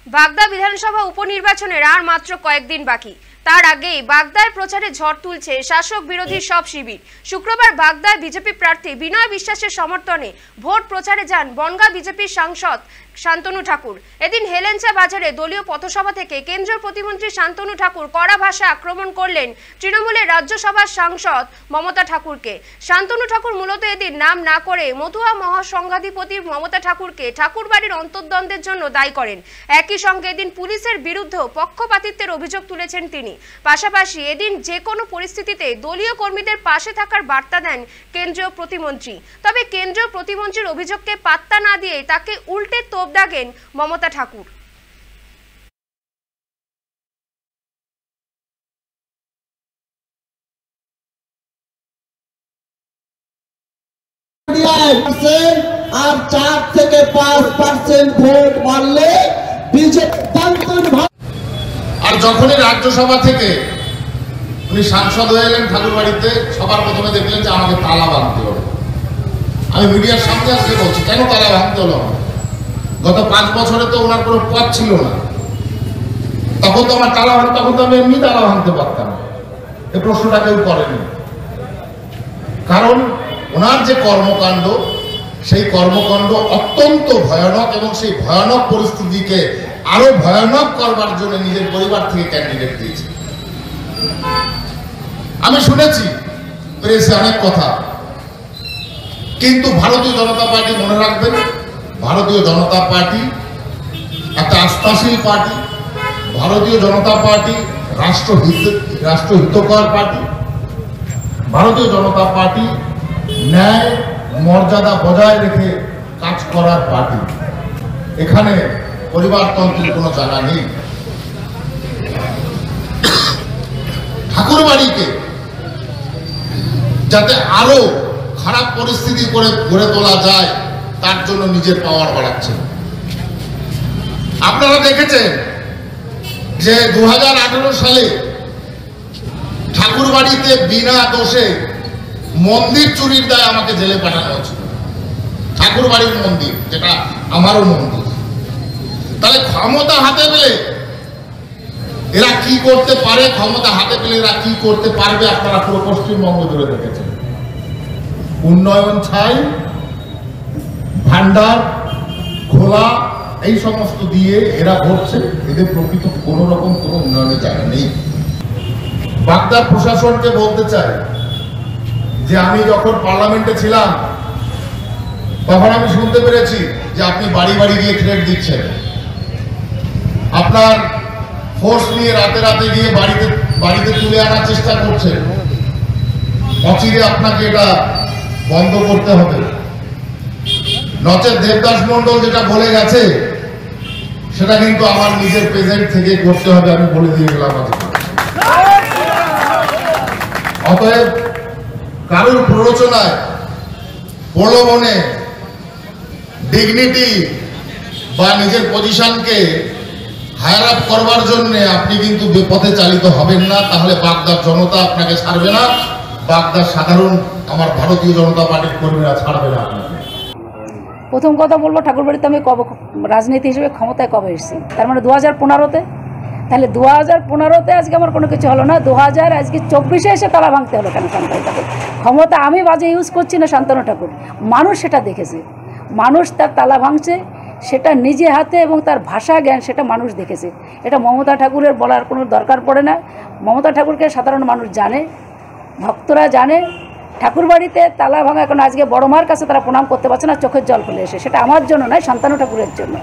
বাগদা বিধানসভা উপনির্বাচনের আর মাত্র কয়েকদিন বাকি। তার আগেই বাগদায় প্রচারে ঝড় তুলছে শাসক বিরোধী সব শিবির। শুক্রবার বাগদায় বিজেপি প্রার্থী বিনয় বিশ্বাসের সমর্থনে ভোট প্রচারে যান বনগাঁ বিজেপির সাংসদ শান্তনু ঠাকুর। এদিন হেলেঞ্চা বাজারে দলীয় পথসভা থেকে কেন্দ্রীয় প্রতিমন্ত্রী শান্তনু ঠাকুর কড়া ভাষায় আক্রমণ করলেন তৃণমূলের রাজ্যসভার সাংসদ মমতা ঠাকুরকে। শান্তনু ঠাকুর মূলত এদিন নাম না করে মতুয়া মহাসংঘাধিপতি মমতা ঠাকুরকে ঠাকুরবাড়ির অন্তর্দ্বন্দ্বের জন্য দায়ী করেন। একই সঙ্গে এদিন পুলিশের বিরুদ্ধে পক্ষপাতিত্বের অভিযোগ তুলেছেন তিনি। পাশাপাশি এদিন যে কোনো পরিস্থিতিতে দলীয় কর্মীদের পাশে থাকার বার্তা দেন কেন্দ্রীয় প্রতিমন্ত্রী। তবে কেন্দ্রীয় প্রতিমন্ত্রীর অভিযোগকে পাত্তা না দিয়ে তাকে উল্টে তোপ দাগেন মমতা ঠাকুর। আর 4 থেকে 5% ভোট মারলে বিজেপি। আর যখনই রাজ্যসভা থেকে উনি সাংসদ হয়ে এলেন ঠাকুরবাড়িতে, সবার প্রথমে দেখলেন যে আমাকে তালা ভাঙতে হবে। আমি মিডিয়ার সামনে আসলে বলছি, কেন তালা ভাঙতে হলো? গত 5 বছরে তো ওনার কোনো পথ ছিল না। তখন তো আমার তালা ভাঙতে, তখন তো আমি এমনি তালা ভাঙতে পারতাম। এই প্রশ্নটা কেউ করেনি, কারণ ওনার যে কর্মকাণ্ড, সেই কর্মকাণ্ড অত্যন্ত ভয়ানক এবং সেই ভয়ানক পরিস্থিতিকে আরো ভয়ানক করবার জন্য নিজের পরিবার থেকে ক্যান্ডিডেট দিয়েছে। আমি শুনেছি প্রেসে অনেক কথা, কিন্তু ভারতীয় জনতা পার্টি মনে রাখবেন, ভারতীয় জনতা পার্টি একটা আস্থাশীল পার্টি। ভারতীয় জনতা পার্টি রাষ্ট্রহিতকর পার্টি। ভারতীয় জনতা পার্টি ন্যায় মর্যাদা বজায় রেখে কাজ করার পার্টি। এখানে পরিবারতন্ত্রের কোনো জায়গা নেই। ঠাকুরবাড়িকে যাতে আরো খারাপ পরিস্থিতি করে গড়ে তোলা যায়, তার জন্য নিজের পাওয়ার বাড়াচ্ছে। আপনারা দেখেছেন যে 2018 সালে ঠাকুরবাড়িতে বিনা দোষে মন্দির চুরির দায় আমাকে জেলে পাঠানো হয়েছিল। ঠাকুরবাড়ির মন্দির, যেটা আমারও মন্দির। তাহলে ক্ষমতা হাতে পেলে এরা কি করতে পারে, ক্ষমতা হাতে পেলে এরা কি করতে পারবে, আপনারা পুরো পশ্চিমবঙ্গ জুড়ে দেখেছেন। উন্নয়ন ছাই, ভান্ডার খোলা, এই সমস্ত দিয়ে এরা ভরছে। এদের প্রকৃত কোন রকম কোন উন্নয়নের জায়গা নেই। বাগদার প্রশাসনকে বলতে চাই যে আমি যখন পার্লামেন্টে ছিলাম তখন আমি শুনতে পেরেছি যে আপনি বাড়ি বাড়ি গিয়ে থ্রেট দিচ্ছেন, আপনার ফোর্স নিয়ে রাতে রাতে গিয়ে বাড়িতে তুলে আনার চেষ্টা করছেন। অচিরে আপনাকে এটা বন্ধ করতে হবে, নচেত দেবদাস মন্ডল যেটা বলে গেছে সেটা কিন্তু আমার নিজের প্রেজেন্ট থেকে করতে হবে, আমি বলে দিয়ে গেলাম। অতএব কারোর প্ররোচনায় প্রলোভনে ডিগনিটি বা নিজের পজিশনকে হায়ার আপ করবার জন্য আপনি কিন্তু বিপথে চালিত হবেন না। তাহলে বাগদার জনতা আপনাকে ছাড়বে না, বাগদার সাধারণ আমার ভারতীয় জনতা পার্টির কর্মীরা ছাড়বে না আপনাকে। প্রথম কথা বলবো, ঠাকুরবাড়িতে আমি কবে রাজনীতি হিসেবে ক্ষমতায় কবে এসেছি? তার মানে 2015-তে। তাহলে 2015-তে আজকে আমার কোনো কিছু হলো না, 2024-এ এসে তালা ভাঙতে হলো কেন? শান্তনু ঠাকুর ক্ষমতা আমি বাজে ইউজ করছি না, শান্তনু ঠাকুর। মানুষ সেটা দেখেছে, মানুষ তার তালা ভাঙছে সেটা নিজে হাতে এবং তার ভাষা জ্ঞান সেটা মানুষ দেখেছে। এটা মমতা ঠাকুরের বলার কোনো দরকার পড়ে না। মমতা ঠাকুরকে সাধারণ মানুষ জানে, ভক্তরা জানে। ঠাকুরবাড়িতে তালা ভাঙা এখন আজকে বড় মার কাছে তারা প্রণাম করতে পারছে না, চোখের জল ফেলে এসে। সেটা আমার জন্য নয়, শান্তনু ঠাকুরের জন্য।